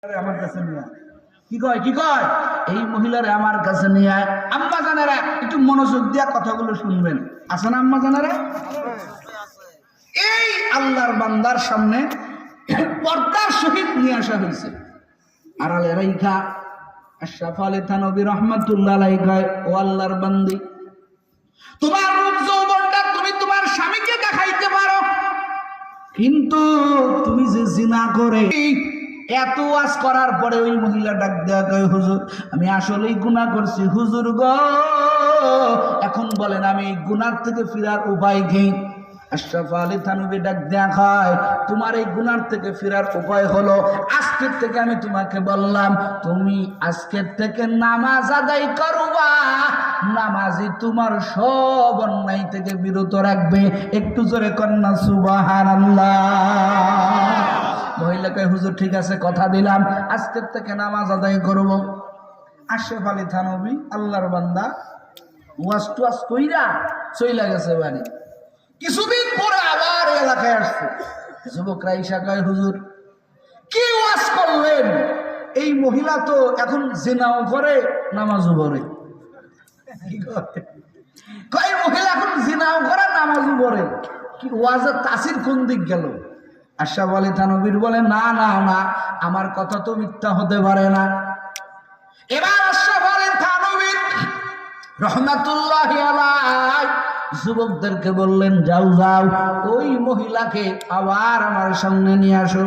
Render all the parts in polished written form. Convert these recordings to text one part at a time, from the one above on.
আমার কাছে নিয়ে কি কয় এই মহিলারে আমার কাছে নিয়ে আয়। আম্মা জানেরা একটু মনোযোগ দিয়া কথাগুলো শুনবেন। আছে না আম্মা জানেরা? এই আল্লাহর বান্দার সামনে পর্দার সহিত নিয়ে আসা হয়েছে। আড়ালে রাইখা আশরাফ আলী থানভী রাহমাতুল্লাহ আলাইহি কয়, ও আল্লাহর বান্দি, তোমার রূপ যৌবনটা তুমি তোমার স্বামীকে দেখাইতে পারো, কিন্তু তুমি যে জিনা করে। এত ওয়াজ করার পরে ওই মহিলা ডাক দেয়া কয়, হুজুর আমি আসলেই গুনাহ করছি হুজুর গো, এখন বলেন আমি এই গুনাহ থেকে ফিরার উপায় কি? আশরাফ আলী থানভী ডাক দেয়া কয়, তোমার এই গুনাহ থেকে ফিরার উপায় হলো আজকের থেকে আমি তোমাকে বললাম তুমি আজকের থেকে নামাজ আদায় করবা, নামাজই তোমার সব অন্যায় থেকে বিরত রাখবে। একটু জোরে কন্যা সুবহানাল্লাহ। মহিলাকে হুজুর ঠিক আছে কথা দিলাম, আজকের থেকে নামাজ আদায় করব। আশরাফ আলী থানভী আল্লাহর বান্দা ওয়াজ টুয়াজ কইরা চইলা গেছে বাড়ি। কিছুদিন পরে আবার এলাকায় আসছে। যুবকরা ইসা কয়, হুজুর কি ওয়াজ করলেন? এই মহিলা তো এখন জিনাও করে নামাজও পড়ে। কয় মহিলা এখন জিনাও করে নামাজও পড়ে, কি ওয়াজের তাসির কোন দিক গেল? আশরাফ আলী থানভীর বলে, না না না, আমার কথা তো মিথ্যা হতে পারে না। এবার আশরাফ আলী থানভী রাহমাতুল্লাহি আলাইহি যুবকদেরকে বললেন, যাও যাও ওই মহিলাকে আবার আমার সামনে নিয়ে আসো।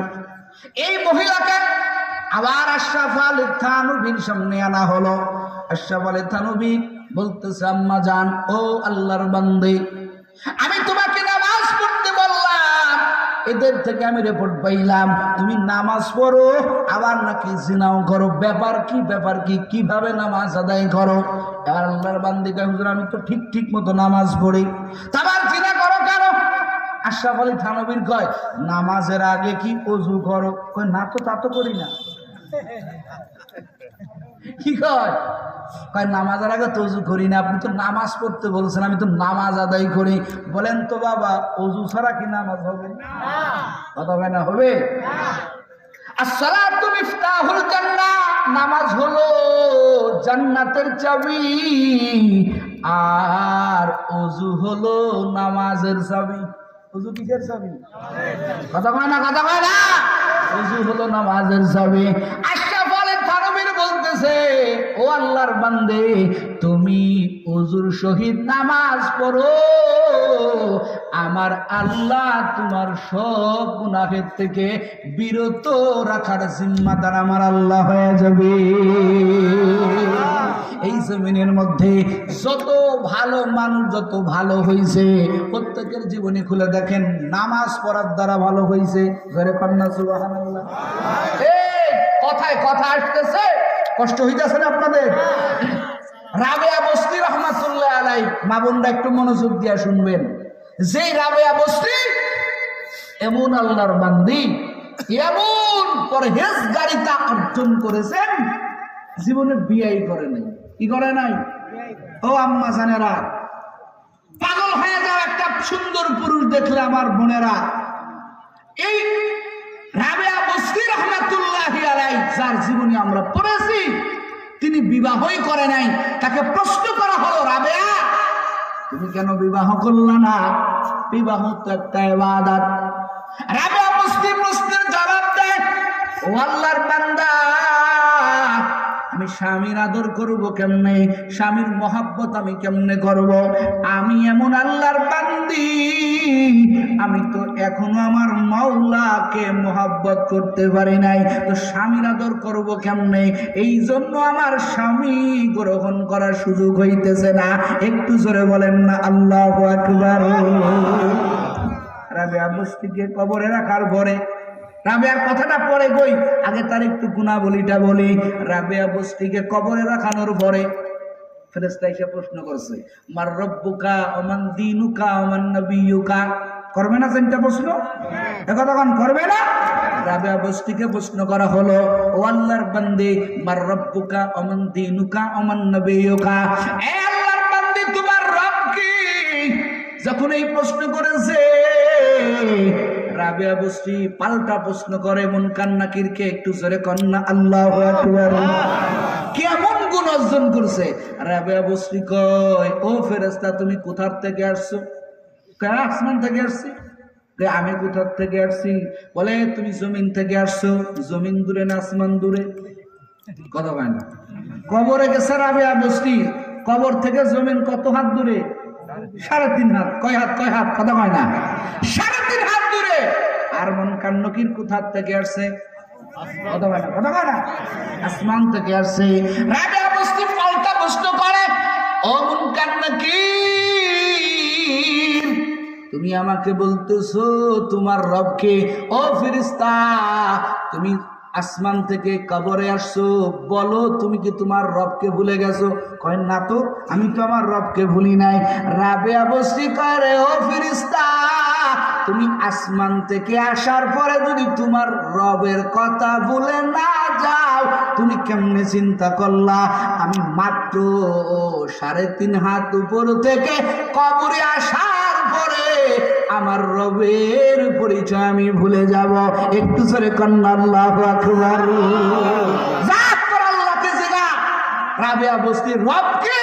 এই মহিলাকে আবার আশরাফ আলী থানভীর সামনে আনা হলো। আশরাফ আলী থানভী বলতেছে, আম্মা জান, ও আল্লাহর বান্দী, আমি তোমাকে নামাজ পড়তে বললাম, এদের থেকে আমি রিপোর্ট পাইলাম তুমি নামাজ পড়ো আবার নাকি জিনাও করো। ব্যাপার কি কিভাবে নামাজ আদায় করো? এবার আল্লাহর বান্দী কয়, হুজুর আমি তো ঠিক মতো নামাজ পড়ি, আবার জিনা করো কেন? আশরাফ আলী থানভীর কয়, নামাজের আগে কি ওযু করো? কয় না তো, তা তো করি না। কি কয়? নামাজের আগে তো ওযু করি না। আপনি তো নামাজ পড়তে বলছেন, আমি তো নামাজ আদায় করি। বলেন তো বাবা, ওযু ছাড়া কি নামাজ হবে? কথা হয় না, হবে? আসসালাতু মিফতাহুল জান্নাহ, নামাজ হলো জান্নাতের চাবি, আর ওযু হলো নামাজের চাবি। ওযু কিসের চাবি? কথা হয় না, কথা হয় না। ওযু হলো নামাজের চাবি। আশরাফ আলী থানভীর বলতেছে, ও আল্লাহর বান্দে, তুমি ওযুর সহিত নামাজ পড়ো, আমার আল্লাহ তোমার সব গুনাহের থেকে বিরত রাখার জিম্মাদার আমার আল্লাহ হয়ে যাবে। এই জমিনের মধ্যে যত ভালো মানুষ, যত ভালো হয়েছে, প্রত্যেকের জীবনী খুলে দেখেন নামাজ পড়ার দ্বারা ভালো হয়েছে। জোরে কন্যা সুবহানাল্লাহ। এই কথায় কথা আসতেছে, কষ্ট হইতেছে না আপনাদের? রাবেয়া বস্তি রাহমাতুল্লাহ আলাইহি, মা বোনরা একটু মনোযোগ দিয়া শুনবেন। যে রাবেয়া বস্তি এমন আল্লাহর বান্দি, এমন পরহেজগারিতা অর্জন করেছেন, জীবনে বিয়েই করে নাই। কি করে নাই? ও আম্মা জানেরা, পাগল হয়ে যাও একটা সুন্দর পুরুষ দেখলে আমার বোনেরা। এই রাবেয়া বস্তি রাহমাতুল্লাহি আলাইহি যার জীবনী আমরা পড়েছি, তিনি বিবাহই করে নাই। তাকে প্রশ্ন করা হলো, রাবেয়া তুমি কেন বিবাহ করলে না? বিবাহ তো একটা ইবাদত। রাবেয়া বস্তি প্রশ্নের জবাব দেয়, ও আল্লাহর বান্দা, আমি স্বামীর আদর করবো কেমনে? স্বামীর মহাব্বত আমি কেমনে করব? আমি এমন আল্লাহর বান্দি, আমি তো এখনো আমার মাওলাকে মহাব্বত করতে পারি নাই, তো স্বামীর আদর করব কেমনে? এই জন্য আমার স্বামী গ্রহণ করার সুযোগ হইতেছে না। একটু জোরে বলেন না আল্লাহু আকবার। রাবেয়া বস্তিকে কবরে রাখার পরে, রাবেয়ার কথাটা পরে কই, আগে তার একটু গুণাবলীটা বলি। রাবেয়া বস্তিকে কবরে রাখানোর পরে ফেরেশতা এসে প্রশ্ন করছে, মার রব্বুকা ওমান দীনুকা ওমান নবিয়ুকা। করবে না চিন্তা প্রশ্ন? একথা কোন করবে না? রাবেয়া বস্তিকে প্রশ্ন করা হলো, ও আল্লাহর বান্দী, মার রব্বুকা ওমান দীনুকা ওমান নবিয়ুকা, এ আল্লাহর বান্দী তোমার রব কি? যখন এই প্রশ্ন করেছে, রাবেয়া বস্তি পাল্টা প্রশ্ন করে মুনকার নাকিরকে, একটু জোরে কন্যা আল্লাহু আকবার। কেমন গুণ অর্জন করছে? রাবেয়া বস্তি কয়, ও ফেরেশতা তুমি কোথার থেকে আসছো? কয় আসমান থেকে আসছি। আমি কোথার থেকে আসছি? বলে তুমি জমিন থেকে আসছো। জমিন দূরে না আসমান দূরে? কথা হয় না। কবরে গেছে রাবেয়া বস্তি, কবর থেকে জমিন কত হাত দূরে? 3.5 হাত। কয় হাত? কয় হাত? কথা হয় না। 3.5 হাত দূরে। আর মুনকার নাকির কোথার থেকে আসছে? কথা হয় না। কথা হয় না। আসমান থেকে আসছে। রাবেয়া বস্তি পাল্টা প্রশ্ন করে, ও মুনকার নাকির, তুমি আমাকে বলতেছো তোমার রবকে? ও ফেরেশতা, তুমি আসমান থেকে কবরে আসছো, বলো তুমি কি তোমার রবকে ভুলে গেছো? কয় না তো, আমি তো আমার রবকে ভুলি নাই। রাবেয়া বস্তি করে, ও ফেরেশতা, তুমি আসমান থেকে আসার পরে যদি তোমার রবের কথা ভুলে না যাও, তুমি কেমনে চিন্তা করলা আমি মাত্র 3.5 হাত উপর থেকে কবরে আসার পরে আমার রবের পরিচয় আমি ভুলে যাব? একটু জোরে কন্যা আল্লাহু আকবার। যাক তোর আল্লাহকে জিগা। রাবেয়া বস্তির রবকে,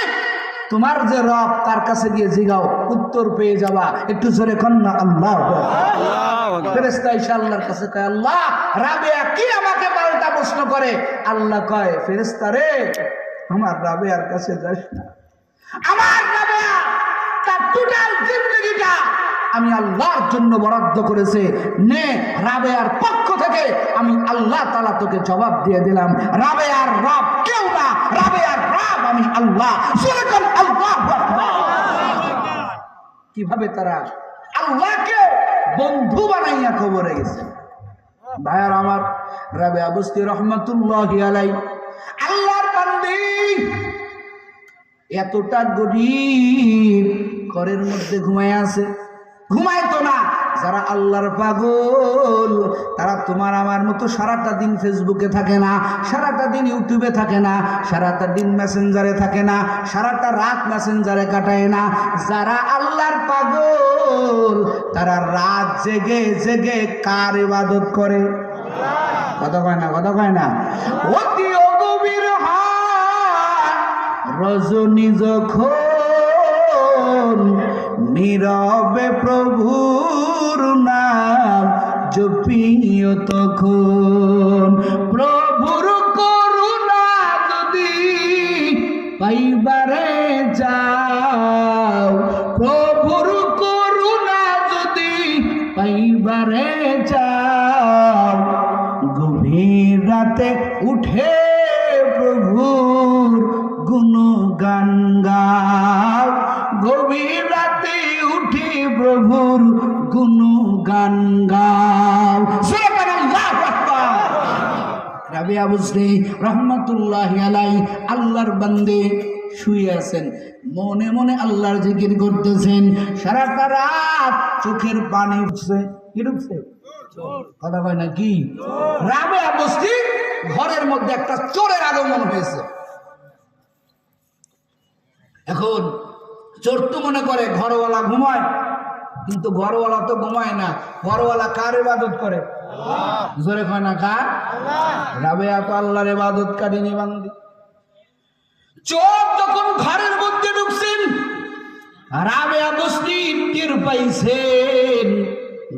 তোমার যে রব তার কাছে গিয়ে জিগাও, উত্তর পেয়ে যাবা। একটু জোরে কন্যা আল্লাহু আকবার। ফেরেশতা এসে আল্লাহর কাছে কয়, আল্লাহ, রাবেয়া কি আমাকে পাল্টা প্রশ্ন করে? আল্লাহ কয়, ফেরেশতা রে, আমার রাবেয়ার কাছে যাস না। আমার রাবেয়া তার টোটাল জিন্দেগিটা আমি আল্লাহর জন্য বরাদ্দ করেছে। নে, রাবেয়ার পক্ষ থেকে আমি আল্লাহ তাআলা তোকে জবাব দিয়ে দিলাম, রাবেয়ার রব কেউ না, রাবেয়ার রব আমি আল্লাহ। সুবহান আল্লাহু আকবার। কিভাবে তারা আল্লাহকে বন্ধু বানাইয়া কবরে গেছে। ভাইয়ার আমার, রাবেয়া বস্তি রহমাতুল্লাহি আলাইহি আল্লাহর বান্দি, এতটা গরিব, ঘরের মধ্যে ঘুমায় আছে। ঘুমাইতো না। যারা আল্লাহর পাগল তারা তোমার আমার মতো সারাটা দিন ফেসবুকে থাকে না, সারাটা দিন ইউটিউবে থাকে না, সারাটা দিন মেসেঞ্জারে থাকে না, সারাটা রাত মেসেঞ্জারে কাটায় না। যারা আল্লাহর পাগল তারা রাত জেগে জেগে কার ইবাদত করে? কথা কয় না। কথা কয় না। অতি গভীর হয় রজনী যখন নীরবে প্রভুর নাম জপিও তখন, প্রভুর করুণা যদি পাইবারে যাও, প্রভুর করুণা যদি পাইবারে যাও, গভীর রাতে উঠে প্রভুর গুণগান গাও, গভীর রাতে উঠে প্রভুর গুণগান গাও। সুবহানাল্লাহু আকবার। রাবেয়া বস্তি রহমাতুল্লাহি আলাইহি আল্লাহর বান্দে শুয়ে আছেন, মনে মনে আল্লাহর জিকির করতেছেন। সারাটা রাত চোখের পানি উঠছে। কি ঢুকছে? কথা কয় না কি? রাবেয়া বস্তি ঘরের মধ্যে একটা চোরের আগমন হয়েছে। এখন চোর তো মনে করে ঘরওয়ালা ঘুমায়, কিন্তু ঘরওয়ালা তো ঘুমায় না। ঘরওয়ালা কার ইবাদত করে? জোরে কয় না কার? রাবেয়া তো আল্লাহর ইবাদতকারী বান্দি। চোর যখন ঘরের মধ্যে ঢুকছেন, রাবেয়া বস্তি টের পাইছেন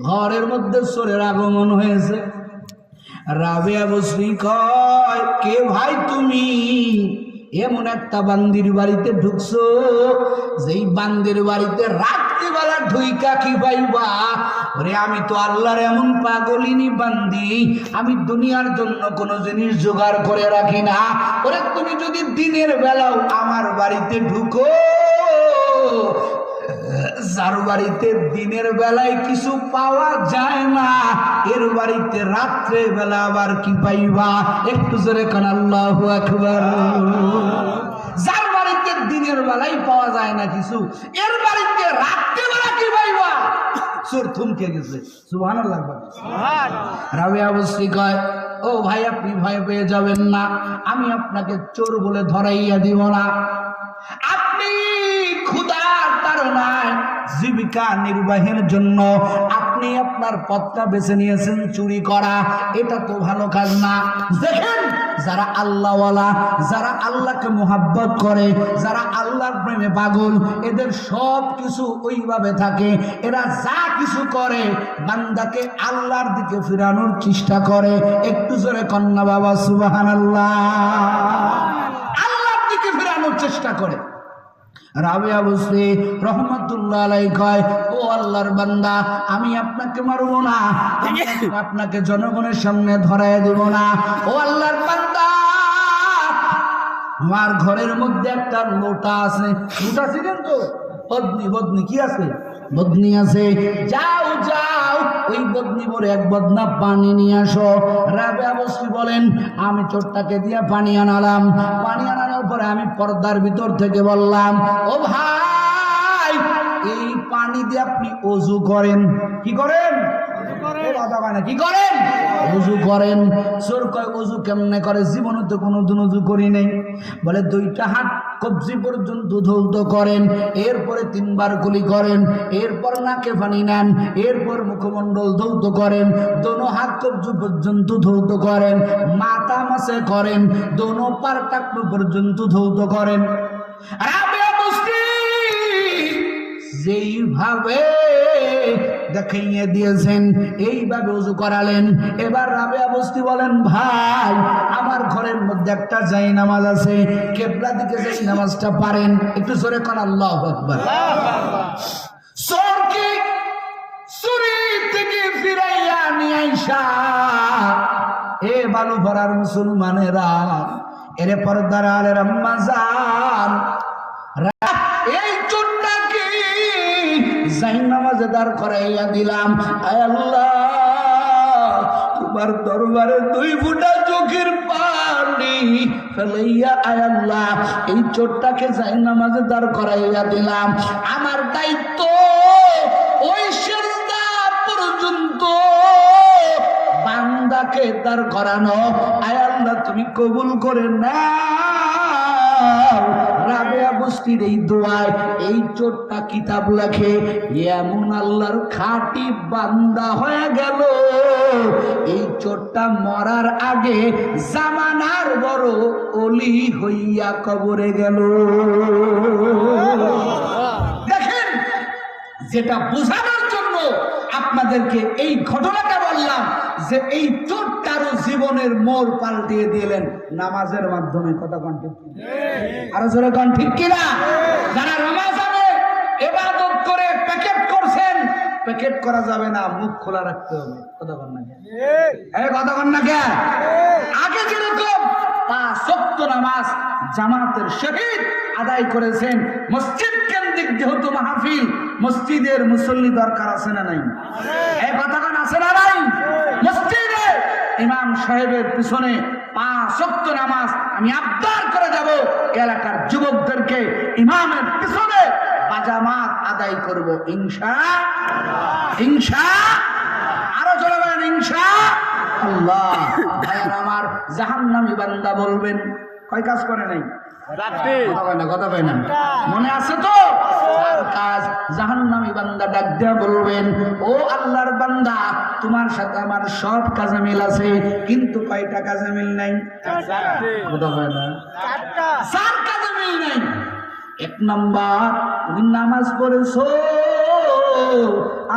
ঘরের মধ্যে চোরের আগমন হয়েছে। রাবেয়া বস্তি কয়, কে ভাই তুমি? এমন একটা বান্দির বাড়িতে ঢুকছো যেই বান্দির বাড়িতে রাত্রিবেলা ঢুইকা কি পাইবা? ওরে আমি তো আল্লাহর এমন পাগলিনী বান্দি, আমি দুনিয়ার জন্য কোনো জিনিস জোগাড় করে রাখি না। ওরে তুমি যদি দিনের বেলাও আমার বাড়িতে ঢুকো, যার বাড়িতে দিনের বেলায় কিছু পাওয়া যায় না, এর বাড়িতে রাত্রে বেলা আবার কি পাইবা? একটু জোরে কান আল্লাহু আকবার। যার বাড়িতে দিনের বেলায় পাওয়া যায় না কিছু, এর বাড়িতে রাত্রে বেলা কি পাইবা? চোর থমকে গেছে। সুবহানাল্লাহ। রাবেয়া বস্তি কয়, ও ভাই আপনি ভয় পেয়ে যাবেন না, আমি আপনাকে চোর বলে ধরাইয়া দিব না। আপনি ক্ষুধা তার হয় নাই, জীবিকা নির্বাহের জন্য আপনি আপনার পথটা বেছে নিয়েছেন চুরি করা, এটা তো ভালো কাজ না। দেখেন, যারা আল্লাহওয়ালা, যারা আল্লাহকে মোহাব্বত করে, যারা আল্লাহর প্রেমে পাগল, এদের সব কিছু ওইভাবে থাকে। এরা যা কিছু করে বান্দাকে আল্লাহর দিকে ফিরানোর চেষ্টা করে। একটু জোরে কন্যা বাবা সুবহানাল্লাহ। আল্লাহর দিকে ফিরানোর চেষ্টা করে। রাবিয়া বসরি রহমাতুল্লাহ আলাইহি কয়, ও আল্লাহর বান্দা, আমি আপনাকে মারবো না, আপনাকে জনগণের সামনে ধরায় দেব না। ও আল্লাহর বান্দা, আমার ঘরের মধ্যে একটা লোটা আছে, লোটা ছিলেন তো বদনি কি আছে, বদনি আছে, যাও যাও ওই বদনি ভরে এক বদনা পানি নিয়ে আসো। রাবিয়া বসরি বলেন, আমি চোরটাকে দিয়ে পানি আনালাম। পানি আনানোর পরে আমি পর্দার ভিতর থেকে বললাম, ও ভাই, এই পানি দিয়ে আপনি ওযু করেন। কি করেন? কি করেন? ওযু করেন। চোর কয়, ওযু কেমনে করে? জীবনে তো কোনোদিন ওযু করি নাই। বলে, দুইটা হাত কবজি পর্যন্ত ধৌত করেন, এরপরে 3 বার কুলি করেন, এরপর নাকে পানি নেন, এরপর মুখমণ্ডল ধৌত করেন, দোনো হাত কবজি পর্যন্ত ধৌত করেন, মাথা মাসে করেন, দোনো পার টাকনু পর্যন্ত ধৌত করেন। রাবিয়া বসরি যেইভাবে দেখাইয়ে দিয়েছেন এইভাবে ওযু করালেন। এবার রাবিয়া বসরি বলেন, ভাই, আমার ঘরের মধ্যে একটা জায়নামাজ আছে, কিবলা দিকে জায়নামাজটা পারেন? একটু জোরে কোন আল্লাহু আকবার। চোরকে চুরি থেকে ফিরাইয়া নিয়ে আইসা, এ বালু ভরার মুসলমানেরা, এরে পর্দার আলের আম্মা জান, এই চোরটাকে জায়নামাজে দাঁড় করাইয়া দিলাম। আয় আল্লাহ, তোমার দরবারে 2 ফুটা চোখের পানি ফেলাইয়া, আয় আল্লাহ, এই চোরটাকে জায়নামাজে দাঁড় করাইয়া দিলাম। আমার দায়িত্ব ওই সিজদা পর্যন্ত বান্দাকে দাঁড় করানো। আয় আল্লাহ, তুমি কবুল করে নাও। রাবিয়া বসরির এই দোয়ায় এই চোরটা কিতাব লেখে, এমন আল্লাহর খাঁটি বান্দা হয়ে গেল, এই চোরটা মরার আগে জামানার বড় ওলি হইয়া কবরে গেল। দেখেন, যেটা বোঝানোর জন্য আপনাদেরকে এই ঘটনাটা বললাম, যে এই চোরটারও জীবনের মোড় পাল্টিয়ে দিলেন নামাজের মাধ্যমে। কথা কোন ঠিক? আরো জোরে কোন ঠিক কিনা? যারা রমজানে ইবাদত করে প্যাকেট করছেন, প্যাকেট করা যাবে না, মুখ খোলা রাখতে হবে। কথা কোন না? কথা কোন না? আগে যেরকম 5 ওয়াক্ত নামাজ জামাতের সহিত আদায় করেছেন, মসজিদ কেন্দ্রিক যেহেতু মাহফিল, মসজিদের মুসল্লি দরকার আছে না নাই? এই কথা কোন আছে না নাই? মসজিদে ইমাম সাহেবের পিছনে 5 ওয়াক্ত নামাজ আমি আবদার করে যাব, এলাকার যুবকদেরকে ইমামের পিছনে বাজামাত আদায় করব ইনশাআল্লাহ। আরো জোরে বলেন ইনশাআল্লাহ। ভাইরা আমার, জাহান্নামী বান্দা বলবেন, কয় কাজ করে নাই? কথা কয় না, মনে আছে তো? কাজ। জাহান্নামী বান্দা ডাক দিয়া বলবেন, ও আল্লাহর বান্দা, তোমার সাথে আমার সব কাজে মিল আছে, কিন্তু কয়টা কাজে মিল নাই? কথা কয় না, 4 কাজে মিল নাই। 1 নাম্বার, তুমি নামাজ পড়েছো,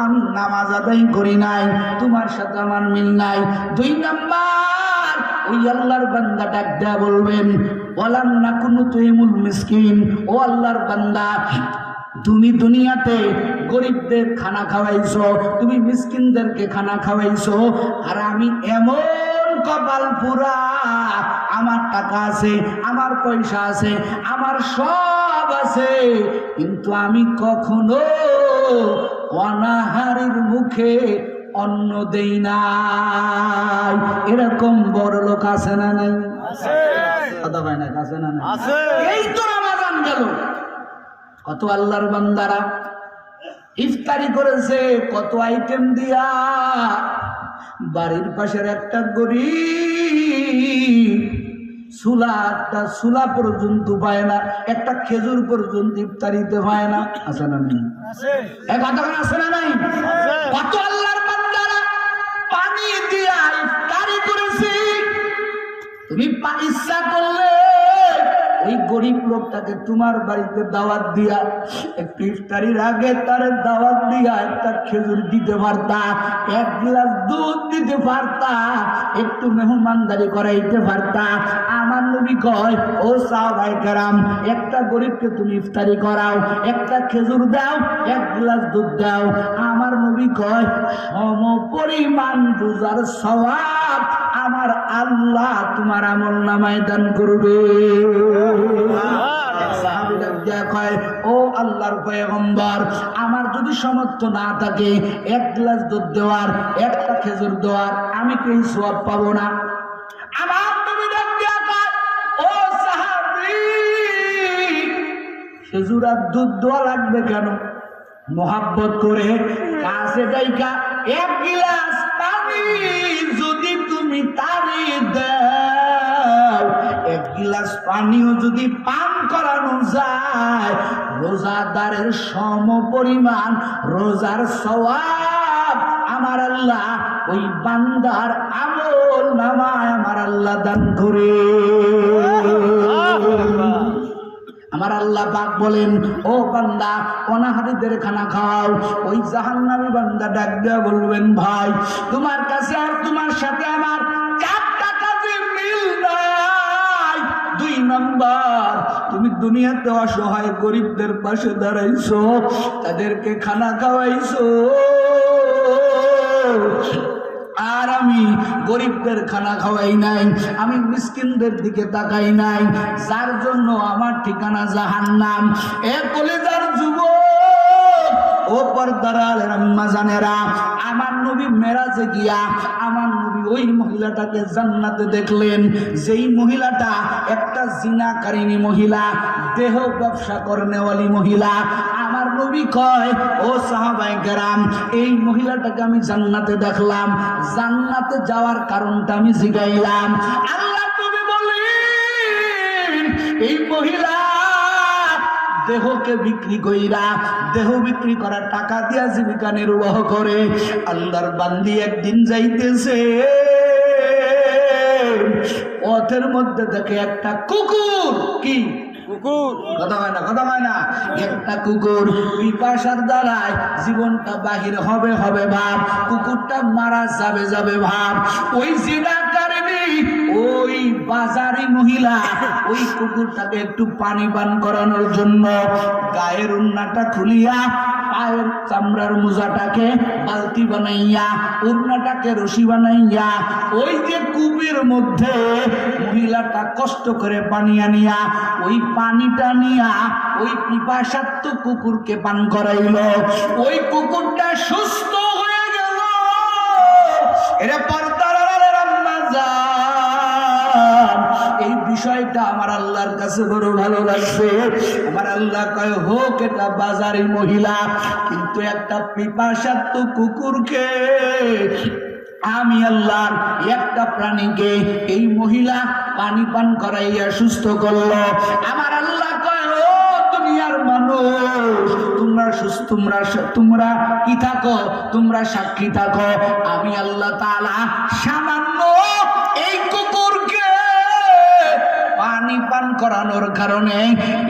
আমি নামাজ আদায় করি নাই, তোমার সাথে আমার মিল নাই। 2 নাম্বার, ওই আল্লাহর বান্দা ডাক দেয়া বলবেন, ওয়ালাম নাকুনু তুইমুল মিসকিন, ও আল্লাহর বান্দা, তুমি দুনিয়াতে গরিবদের খানা খাওয়াইছো, তুমি মিসকিনদেরকে খানা খাওয়াইছো, আর আমি এমন কপাল পুরা, আমার টাকা আছে, আমার পয়সা আছে, আমার সব আছে, কিন্তু আমি কখনো অনাহারের মুখে অন্ন দেই নাই। এরকম বড় লোক আছে না নাই? কথা হয় না, আছে না নাই? এই তো রমাদান গেল, কত আল্লাহর বান্দারা ইফতারি করেছে, কত আইটেম দিয়া। বাড়ির পাশের একটা গরিব একটা সুলা পর্যন্ত পায় না, একটা খেজুর পর্যন্ত ইফতারিতে পায় না। আছে না নেই? কতক্ষণ আছে না নাই? কত আল্লাহর বান্দারা পানি দিয়া ইফতারি করেছি। তুমি ইচ্ছা করলে ওই গরিব লোকটাকে তোমার বাড়িতে দাওয়াত দিয়া একটু ইফতারির আগে তার দাওয়াত দিয়া একটা খেজুর দিতে পারতা, এক গ্লাস দুধ দিতে পারতা, একটু মেহমানদারি করাইতে পারতা। আমার নবী কয়, ও সাহাবায়ে কেরাম, একটা গরিবকে তুমি ইফতারি করাও, একটা খেজুর দাও, এক গ্লাস দুধ দাও। আমার নবী কয়, সম পরিমাণ রোজার সওয়াব আমার আল্লাহ তোমার আমল নামায় দান করবে। ও আল্লাহর পয়গম্বর, আমার যদি সামর্থ্য না থাকে এক গ্লাস দুধ দেওয়ার, একটা খেজুর দেওয়ার, আমি কি সওয়াব পাবো না? আমার নবী ডাক দিয়া কয়, ও সাহাবী, খেজুর আর দুধ দেওয়া লাগবে কেন? মোহাব্বত করে কাছে যাইকা এক গ্লাস পানি যদি তুমি তারে দাও, এক গ্লাস পানিও যদি পান করানো যায়, রোজাদারের সম পরিমাণ রোজার সওয়াব আমার আল্লাহ ওই বান্দার আমল নামায় আমার আল্লাহ দান করে। আমার আল্লাহ পাক বলেন, ও বান্দা, অনাহারীদের খানা খাওয়াও। ওই জাহান্নামী বান্দা ডাক দেয়া বলবেন, ভাই তোমার কাছে আর তোমার সাথে আমার চারটা কাজে মিল নাই। 2 নাম্বার, তুমি দুনিয়াতে অসহায় গরিবদের পাশে দাঁড়াইছো, তাদেরকে খানা খাওয়াইছো, আর আমি গরিবদের খানা খাওয়াই নাই, আমি মিসকিনদের দিকে তাকাই নাই, যার জন্য আমার ঠিকানা জাহান্নাম। এ কলিজার যুবক, ও পর্দার আলের আম্মা জানেরা, আমার নবী মেরাজে গিয়া আমার নবী ওই মহিলাটাকে জান্নাতে দেখলেন, যেই মহিলাটা একটা জিনাকারিনী মহিলা, দেহ ব্যবসা করনেওয়ালি মহিলা। আমার নবী কয়, ও সাহাবায়ে কেরাম, এই মহিলাটাকে আমি জান্নাতে দেখলাম, জান্নাতে যাওয়ার কারণটা আমি জিগাইলাম। আল্লাহ নবী বলেন, এই মহিলা দেহকে বিক্রি কইরা, দেহ বিক্রি করার টাকা দিয়া জীবিকা নির্বাহ করে। আল্লাহর বান্দি একদিন যাইতেছে, পথের মধ্যে দেখে একটা কুকুর, কি কুকুর, কথা হয় না, কথা হয় না, একটা কুকুর পিপাসার দ্বারায় জীবনটা বাহির হবে হবে ভাব, কুকুরটা মারা যাবে যাবে ভাব। ওই জিনাকারিনী ওই বাজারি মহিলা ওই কুকুরটাকে একটু পানি পান করানোর জন্য গায়ের উন্নাটা খুলিয়া, পায়ের চামড়ার মোজাটাকে বালতি বানাইয়া, উন্নাটাকে রশি বানাইয়া, ওই যে কূপের মধ্যে মহিলাটা কষ্ট করে পানি আনিয়া, ওই পানিটা নিয়া ওই পিপাসার্ত কুকুরকে পান করাইল। ওই কুকুরটা সুস্থ হয়ে গেল। এরা পর্দার আড়ালের আম্মা জান, এই বিষয়টা আমার আল্লাহর কাছে বড় ভালো লাগছে। আমার আল্লাহ কয়, হোক এটা বাজারি মহিলা, কিন্তু একটা পিপাসার্ত কুকুরকে আমি আল্লাহর একটা প্রাণীকে এই মহিলা পানি পান করাইয়া সুস্থ করলো। আমার আল্লাহ কয়, ও দুনিয়ার মানুষ, তোমরা কি থাকো, তোমরা সাক্ষী থাকো, আমি আল্লাহ তাআলা সামান্য এই কুকুরকে পানি পান করানোর কারণে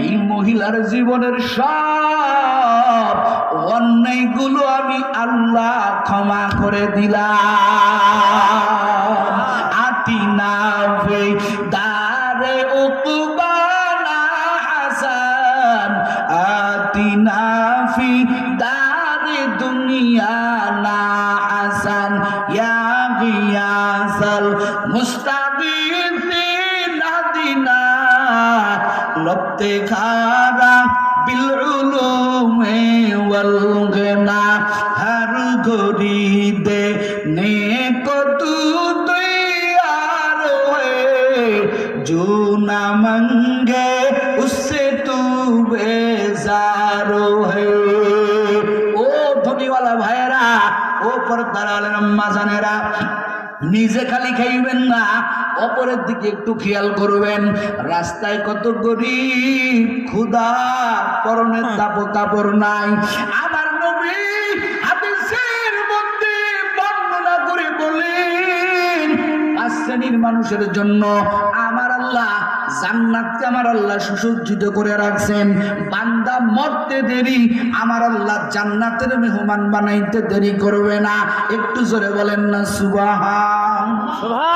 এই মহিলার জীবনের সব অন্যায়গুলো আমি আল্লাহ ক্ষমা করে দিলাম। আতিনা ফি দারে উকবানা হাসান, আতিনা ফি দারে দুনিয়ানা হাসান, ইয়া গিয়াসাল মুস্তাগীথিনা দিনা লবতে খারা বিল উলুমে ওয়াল গনা, হর ঘড়ি দে নেকো তু তৈয়ার হয়ে, जो ना मंगे उससे तू बेजार है। ও ধনীওয়ালা ভাইয়েরা, ও পর্দার আলের আম্মা জানেরা, নিজে খালি খাইবেন না, অপরের দিকে একটু খেয়াল করবেন। রাস্তায় কত গরিব, ক্ষুধা, পরনের কাপড় নাই। আমার নবী হাদিসের মধ্যে বর্ণনা করে বলেন, 5 শ্রেণীর মানুষের জন্য আমার আল্লাহ জান্নাতকে আমার আল্লাহ সুসজ্জিত করে রাখছেন। বান্দা মরতে দেরি, আমার আল্লাহ জান্নাতের মেহমান বানাইতে দেরি করবে না। একটু জোরে বলেন না সুবহানাল্লাহ।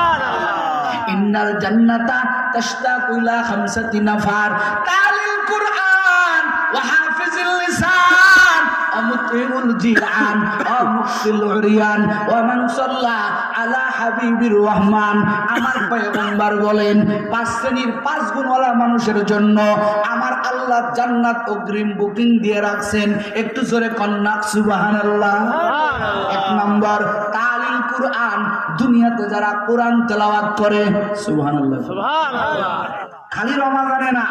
ইন্নাল জান্নাতা তাশতাকু ইলা 5 নাফার তালিল কুরআন ওয়া হাফিজুল লিসান ওয়া মুতিমুল জিআন ওয়া মুকসিল উরিয়ান ওয়া মান সাল্লা আলা হাবিবির রহমান। আমার পয়গম্বর বলেন 5 শ্রেণীর 5 গুণওয়ালা মানুষের জন্য আমার আল্লাহ জান্নাত অগ্রিম বুকিং দিয়ে রাখছেন। একটু জোরে কন্যা সুবহানাল্লাহ। 1 নম্বর তালিল কুরআন, দুনিয়াতে যারা কোরআন তেলাওয়াত করে, সুবহানাল্লাহ সুবহানাল্লাহ, খালি রমাজানে না,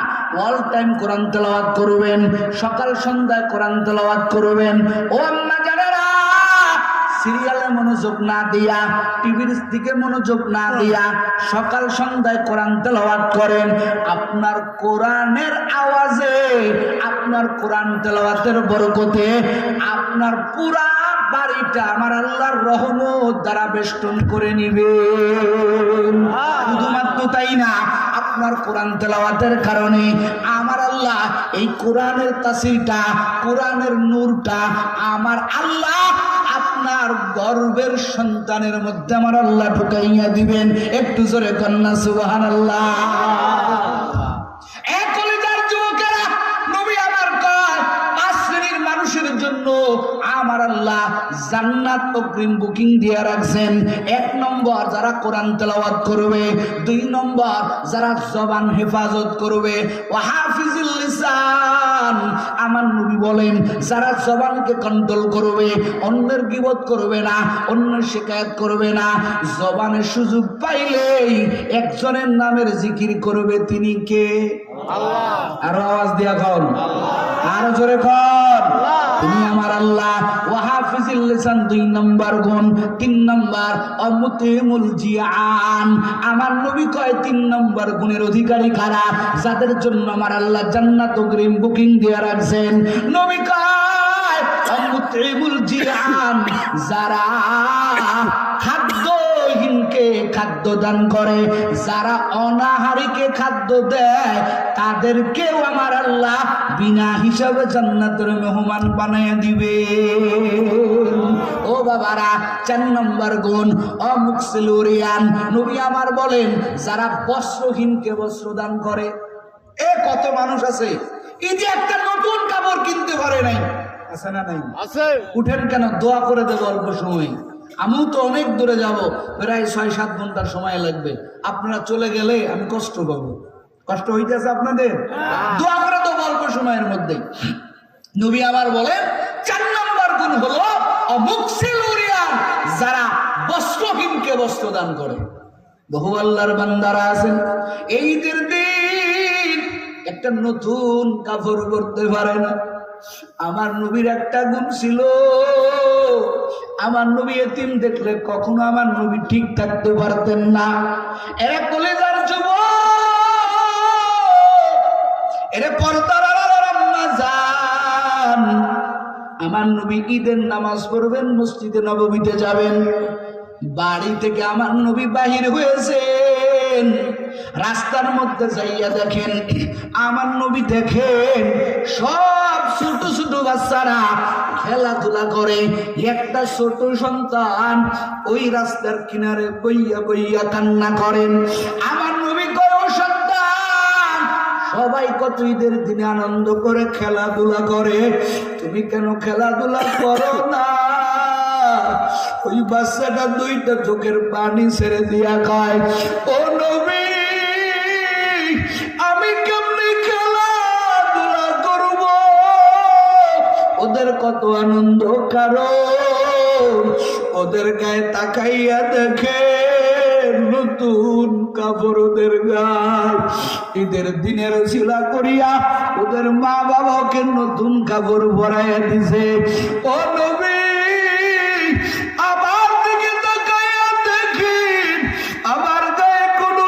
অল টাইম কোরআন তেলাওয়াত করবেন, সকাল সন্ধ্যায় কোরআন তেলাওয়াত করবেন। ও আম্মা জানেরা, সিরিয়ালে মনোযোগ না দিয়া, টিভির দিকে মনোযোগ না দিয়া সকাল সন্ধ্যায় কোরআন তেলাওয়াত করেন। আপনার কোরআনের আওয়াজে, আপনার কোরআন তেলাওয়াতের বরকতে আপনার পুরা বাড়িটা আমার আল্লাহর রহমত দ্বারা বেষ্টন করে নিবে। শুধুমাত্র তাই না, আপনার কোরআন তেলাওয়াতের কারণে আমার আল্লাহ এই কোরআনের তাসিরটা, কোরআনের নূরটা আমার আল্লাহ আপনার গর্বের সন্তানের মধ্যে আমার আল্লাহ ঢুকাইয়া দিবেন। একটু জোরে কন্যা সুবহানাল্লাহ। আমার আল্লাহ জান্নাত অগ্রিম বুকিং দিয়ে রাখছেন। 1 নম্বর যারা কোরআন তেলাওয়াত করবে, 2 নম্বর যারা জবান হেফাজত করবে, ওয়া হাফিজুল লিসান, আমার নবী বলেন যারা জবানকে কন্ট্রোল করবে, অন্যের গীবত করবে না, অন্যের শিকায়াত করবে না, জবানের সুযোগ পাইলেই একজনের নামের জিকির করবে। তিনি কে? আল্লাহ। আর আওয়াজ দিয়া কন, আর জোরে কন, তিনি আমার আল্লাহ। ওয়া হাফিজুল লিসান 2 নম্বর গুণ। 3 নম্বর অমুতিমুল জিআন, আমার নবী কয় 3 নম্বর গুণের অধিকারী কারা? যাদের জন্য আমার আল্লাহ জান্নাত অগ্রিম বুকিং দিয়ে রাখছেন। নবী কয় অমুতিমুল জিআন, যারা খাদ্যহীনকে খাদ্য দান করে, যারা অনাহারীকে খাদ্য দেয়, তাদেরকেও আমার আল্লাহ বিনা হিসাবে জান্নাতের মেহমান বানায় দিবে। ও বাবারা, 4 নম্বর গুণ অমুকসিল উরিয়ান, নবী আমার বলেন যারা বস্ত্রহীনকে বস্ত্র দান করে। কত মানুষ আছে এই যে একটা নতুন কাপড় কিনতে পারে নাই, আছে না নাই? আছে। উঠেন কেন, দোয়া করে দেবো অল্প সময়। আমিও তো অনেক দূরে যাব, প্রায় 6-7 ঘন্টার সময় লাগবে। আপনারা চলে গেলে আমি কষ্ট পাবো। কষ্ট হইতেছে আপনাদের? দোয়া করে দেবো অল্প সময়ের মধ্যে। নবী আবার বলেন 4 নম্বর গুণ হলো অমুকসিল উরিয়ান, যারা বস্ত্রহীনকে বস্ত্র দান করে। বহু আল্লাহর বান্দারা আছেন এই ঈদের দিন একটা নতুন কাপড় পরতে পারে না। আমার নবীর একটা গুণ ছিল, আমার নবী এতিম দেখলে কখনো আমার নবী ঠিক থাকতে পারতেন না। এরা কলেজার যুবক, এরা পর্দার আম্মা জান, আমার নবী ঈদের নামাজ পড়বেন, মসজিদে নববীতে যাবেন। বাড়ি থেকে আমার নবী বাহির হয়েছেন, রাস্তার মধ্যে যাইয়া দেখেন আমার নবী, দেখেন সব ছোট ছোট বাচ্চারা খেলাধুলা করে। একটা ছোট সন্তান ওই রাস্তার কিনারে বইয়া বইয়া কান্না করেন। আমার নবী কয়, ও সন্তান, সবাই কত ঈদের দিনে আনন্দ করে খেলাধুলা করে, তুমি কেন খেলাধুলা করো না? ওই বাচ্চাটা 2টা চোখের পানি ছেড়ে দিয়া কয়, ও নবী, আমি কেমনি খেলাধুলা করব? ওদের কত আনন্দ, কারণ ওদের গায়ে তাকাইয়া দেখে নতুন কাপড় ওদের গায়ে। ঈদের দিনের শিলা করিয়া ওদের মা বাবাকে নতুন কাপড় পরাইয়া দিছে। ও নবী, আমার দিকে তাকাইয়া দেখি আমার গায়ে কোনো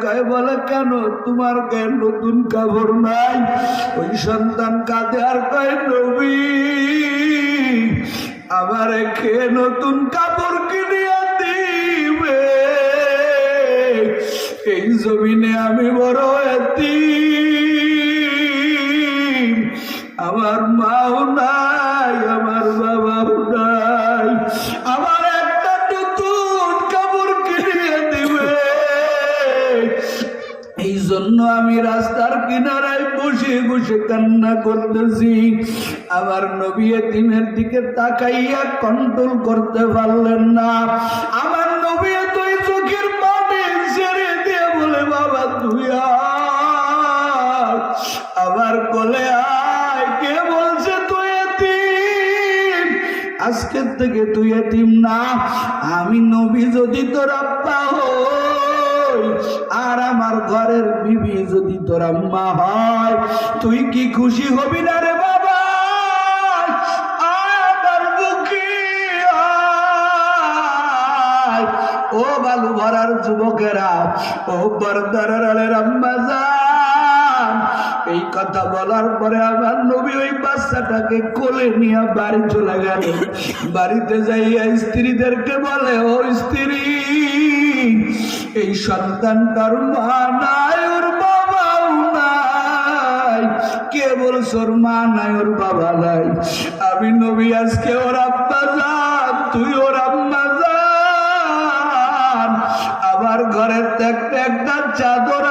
কয় বলে কেন তোমার গায়ে নতুন কাপড় নাই? ওই সন্তান কাঁদে আর কয় নবী আমারে খেয়ে নতুন কাপড় কিনিয়া দিবে। এই জমিনে আমি বড় এতিম, আমার মাও নাই, আমার বাবাও নাই, আমার একটা নতুন কাপড় কিনিয়ে দিবে। এই জন্য আমি রাস্তার কিনারায় বসে বসে কান্না করতেছি। আমার নবী এতিমের দিকে তাকাইয়া কন্ট্রোল করতে পারলেন না। আমার নবী তুই চোখের পানি ছেড়ে দিয়ে বলে বাবা তুই আমার কোলে আয়। কে বলছে তুই এতিম? আজকের থেকে তুই এতিম না, আমি নবী যদি তোর আব্বা হই আর আমার ঘরের বিবি যদি তোর আম্মা হয়, তুই কি খুশি হবি না রে বাবা? আমার বুকে আয়। ও বালু ভরার যুবকেরা, ও বরদারের আলের আম্মা জান, এই কথা বলার পরে আমার নবী ওই বাচ্চাটাকে কোলে নিয়ে বাড়ি চলে গেল। বাড়িতে যাইয়া স্ত্রীদেরকে বলে, ও স্ত্রী, এই সন্তানটার মা নাই, ওর বাবাও নাই। কে বলছ ওর মা নাই, ওর বাবা নাই? আমি নবী আজকে ওর আব্বা জান, তুই ওর আম্মা জান। আমার ঘরের একটা একটা চাদর,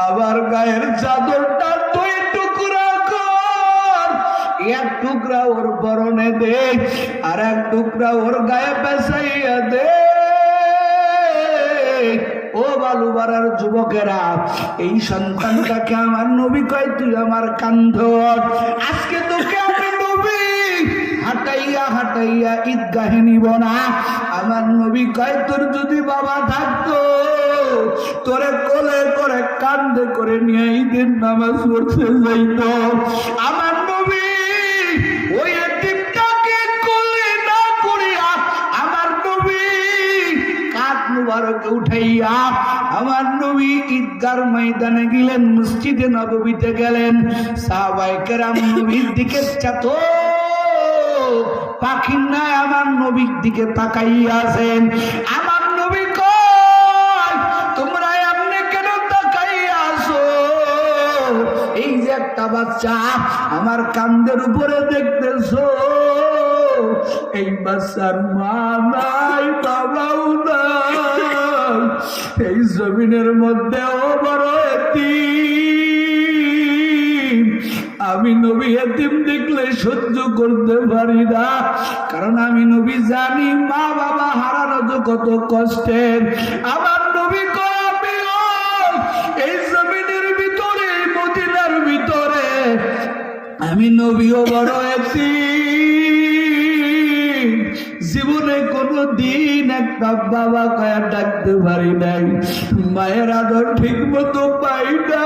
আমার গায়ের চাদরটা তুই টুকরা কর, এক টুকরা ওর বরণে দে আর এক টুকরা ওর গায়ে পেঁচাইয়া দে। ও বালুবাড়ার যুবকেরা, এই সন্তানটাকে আমার নবী কয় তুই আমার কান্ধ। আজকে তোকে আমি নবী হাঁটাইয়া হাঁটাইয়া ঈদগাহে নিব না। আমার নবী কয় তোর যদি বাবা থাকতো তোরে কোলে করে কান্দে করে নিয়ে ঈদের নামাজ পড়তে যাইত। আমার নবী ওই এতিমটাকে কোলে না করিয়া আমার নবী কাঁধ মুবারকে উঠাইয়া আমার নবী ঈদগার ময়দানে গেলেন, মসজিদে নববীতে গেলেন। সাহাবায়ে কেরাম নবীর দিকে চাতো পাখির নাই আমার নবীর দিকে তাকাইয়া আছেন। আমার নবী কয় তোমরা এমনি কেন তাকাইয়া আছো? এই যে একটা বাচ্চা আমার কান্দের উপরে দেখতেছো, এই বাচ্চার মা নাই, বাবাও নাই, এই জমিনের মধ্যে ও বড় এতিম। আমি নবী এতিম দেখলে সহ্য করতে পারি না, কারণ আমি নবী জানি মা বাবা হারানো তো কত কষ্টের। আমার নবী কয় আমিও এই জমিনের ভিতরে, মদিনার ভিতরে আমি নবীও বড় এতিম। জীবনে কোনো দিন একটা বাবা কয়া ডাকতে পারি নাই, মায়ের আদর ঠিক মতো পাই না।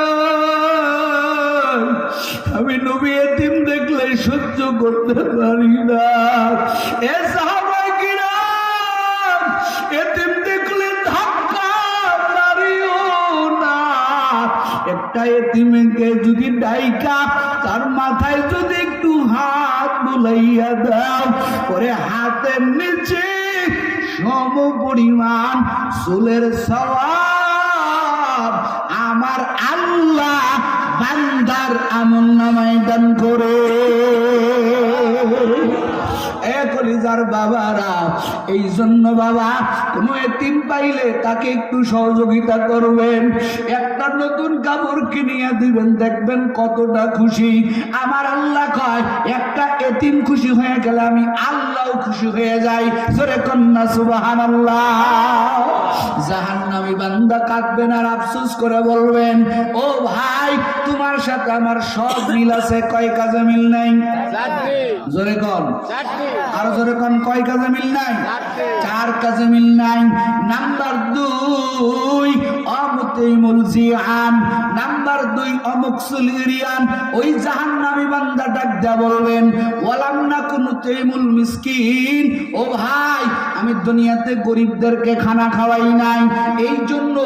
আমি নবী এতিম দেখলে সহ্য করতে পারি না। এ সাহাবায়ে কিরাম, এতিম দেখলে ধাক্কা মারিও না। একটা এতিমকে যদি ডাইকা তার মাথায় যদি একটু হাত বুলাইয়া দাও, পরে হাতের নিচে সম পরিমাণ চুলের সওয়াব আমার আল্লাহ বান্দার আমলনামায় দান করে। কলিজার বাবারা, এই জন্য বাবা কোন এতিম পাইলে তাকে একটু সহযোগিতা করবেন, একটা নতুন কাপড় কিনিয়ে দিবেন, দেখবেন কতটা খুশি। আমার আল্লাহ কয় একটা এতিম খুশি হয়ে গেলে আমি আল্লাহ খুশি হয়ে যাই। জোরে কন্যা সুবহানাল্লাহ। জাহান্নামী বান্দা কাঁদবেন আর আফসোস করে বলবেন, ও ভাই তোমার সাথে আমার সব মিল আছে, কয় কাজে মিল নাই? জোরে কোন? আরো জোরে কোন কয় কাজে মিল নাই? 4 কাজে মিল নাই। নাম্বার 2 অমুতাইমুল জিয়ান, নাম্বার 2 অমুকসুল ইরিয়ান। ওই জাহান্নামী বান্দা ডাক দেয়া বলবেন ওয়ালাম নাকুনু তাইমুল মিসকিন, ও ভাই আমি দুনিয়াতে গরিবদেরকে খানা খাওয়াই নাই, এই জন্য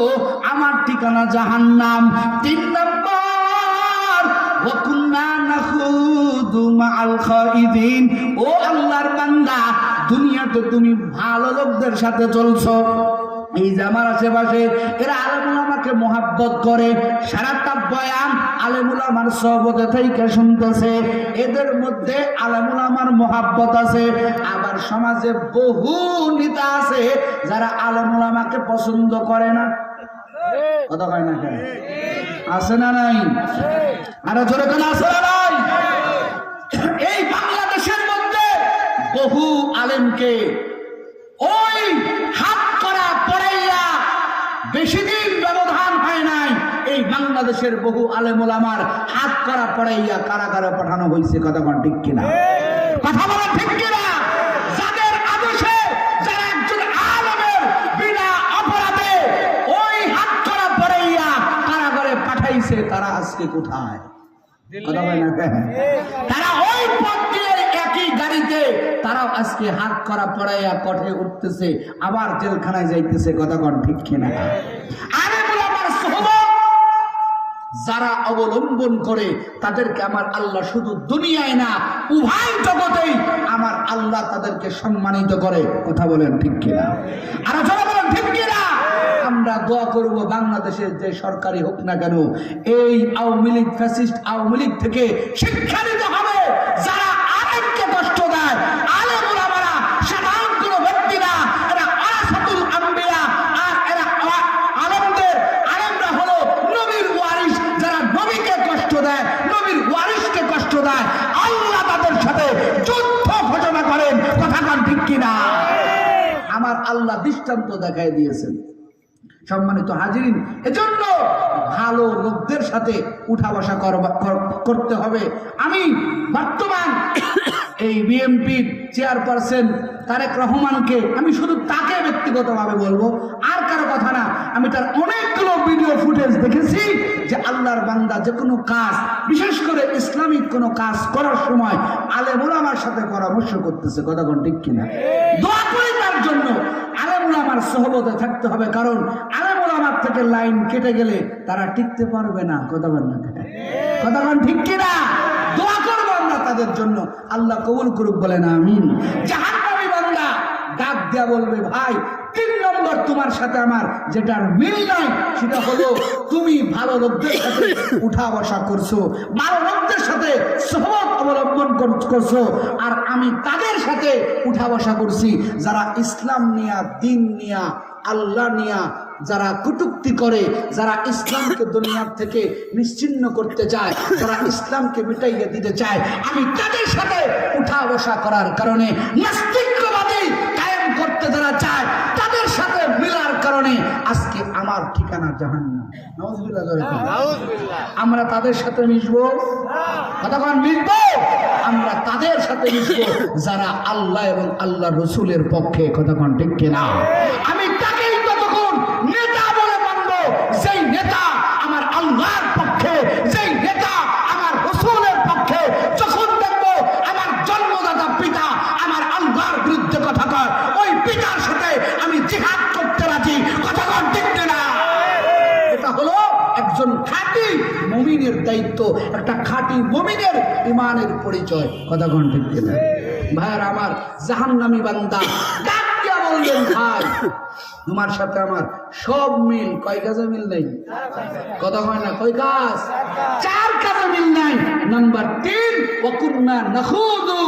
আমার ঠিকানা জাহান্নাম। 3 নাম্বার ওয়াকুন্না নাখুদু মাআল খাইদিন, ও আল্লাহর বান্দা দুনিয়াতে তুমি ভালো লোকদের সাথে চলছো, এই যে আমার আশেপাশে এরা আলেমুল আমাকে মহাব্বত করে, সারাটা বয়ান আলেমুল আমার সহবতে থেকে শুনতেছে, এদের মধ্যে আলেমুল আমার মহাব্বত আছে। আবার সমাজে বহু নেতা আছে যারা আলেমুল আমাকে পছন্দ করে না, কথা কয় না কেন? আছে না নাই? আরো জোরে কেন আছে না নাই? এই বাংলাদেশের মধ্যে বহু আলেমকে ওই হাত করা পড়াইয়া বেশি দিন ব্যবধান হয় নাই, এই বাংলাদেশের বহু আলেম ওলামার হাত করা পড়াইয়া কারাগারে পাঠানো হয়েছে। কথা বলেন ঠিক কিনা? কথা বলেন ঠিক কিনা? যাদের আদেশে যারা একজন আলেমের বিনা অপরাধে ওই হাত করা পড়াইয়া কারাগারে পাঠাইছে, তারা আজকে কোথায়? কথা বলেন না কেন? তারা ওই পথ দিয়ে একই গাড়িতে তারাও আজকে হাত করা পড়াইয়া কঠে উঠতেছে, আবার জেলখানায় যাইতেছে। কথা কন ঠিক কিনা? আলেমুল আমার সুহবত যারা অবলম্বন করে তাদেরকে আমার আল্লাহ শুধু দুনিয়ায় না উভয় জগতেই আমার আল্লাহ তাদেরকে সম্মানিত করে। কথা বলেন ঠিক কিনা? আর যারা বলেন ঠিক কিনা? আমরা দোয়া করব বাংলাদেশের যে সরকারি হোক না কেন, এই আওয়ামী লীগ ফ্যাসিস্ট আওয়ামী লীগ থেকে শিক্ষা নিতে হবে। যারা আলেমকে কষ্ট দেয়, আলেম ওলামারা সাধারণ কোনো ব্যক্তি না, এরা ওয়ারাসাতুল আম্বিয়া, আর এরা আলেমরা হলো নবীর ওয়ারিস। যারা নবীকে কষ্ট দেয়, নবীর ওয়ারিসকে কষ্ট দেয়, আল্লাহ তাদের সাথে যুদ্ধ ঘোষণা করেন। কথা কন ঠিক কিনা? আমার আল্লাহ দৃষ্টান্ত দেখায় দিয়েছেন। সম্মানিত হাজিরিন, এজন্য ভালো লোকদের সাথে উঠা বসা করতে হবে। আমি বর্তমান এই বিএনপির চেয়ারপারসন তারেক রহমানকে আমি শুধু তাকে ব্যক্তিগতভাবে বলবো, আর কারো কথা না। আমি তার অনেকগুলো ভিডিও ফুটেজ দেখেছি যে আল্লাহর বান্দা যে কোনো কাজ, বিশেষ করে ইসলামিক কোনো কাজ করার সময় আলেম ওলামার সাথে পরামর্শ করতেছে। কথা কোন ঠিক কিনা? দোয়া করি তার জন্য। আলেম ওলামার সহবতে থাকতে হবে, কারণ আলেম ওলামার থেকে লাইন কেটে গেলে তারা টিকতে পারবে না। কথা বল না? কথা কোন ঠিক কিনা? দোয়া করবো আমরা তাদের জন্য, আল্লাহ কবুল করুক, বলেন আমিন। জাহান্নামী বান্দা ডাক দেয়া বলবে ভাই 3 নম্বর তোমার সাথে আমার যেটার মিল নাই সেটা হলো তুমি ভালো লোকদের সাথে উঠা বসা করছো, ভালো লোকদের সাথে সহবত অবলম্বন করছো, আর আমি তাদের সাথে উঠা বসা করছি যারা ইসলাম নিয়া, দিন নিয়া, আল্লাহ নিয়া যারা কটূক্তি করে, যারা ইসলামকে দুনিয়ার থেকে নিশ্চিহ্ন করতে চায়, যারা ইসলামকে মিটাইয়ে দিতে চায়, আমি তাদের সাথে উঠা বসা করার কারণে, নাস্তিকবাদী কায়েম করতে যারা চায় তাদের সাথে মিলার কারণে আজকে আমার ঠিকানা জাহান্নাম। নাউযুবিল্লাহ। আমরা তাদের সাথে মিশবো? কতক্ষণ মিশবো? আমরা তাদের সাথে মিশবো যারা আল্লাহ এবং আল্লাহ রসুলের পক্ষে। কতক্ষণ ঠিক কিনা? আমি তাকেই ততক্ষণ নেতা বলে মানব যেই নেতা আমার আল্লাহর পক্ষে, যেই নেতা আমার রসুলের পক্ষে। যখন দেখবো আমার জন্মদাতা পিতা আমার আল্লাহর বিরুদ্ধে কথা কয়, ওই পিতার সাথে আমি জিহাদ করতে রাজি। কথা কন ঠিক না? এটা হলো একজন খাঁটি মুমিনের দায়িত্ব, একটা খাঁটি মুমিনের ঈমানের পরিচয়। কথা কন ঠিক না? ভাইয়ার আমার, জাহান্নামী বান্দা ডাক দিয়া বললেন ভাই তোমার সাথে আমার সব মিল। কয় কাজে মিল নেই? কথা কয় না? কয় কাজ? 4 কাজে মিল নাই। নাম্বার 3 ওয়াকুন্না নাখুদু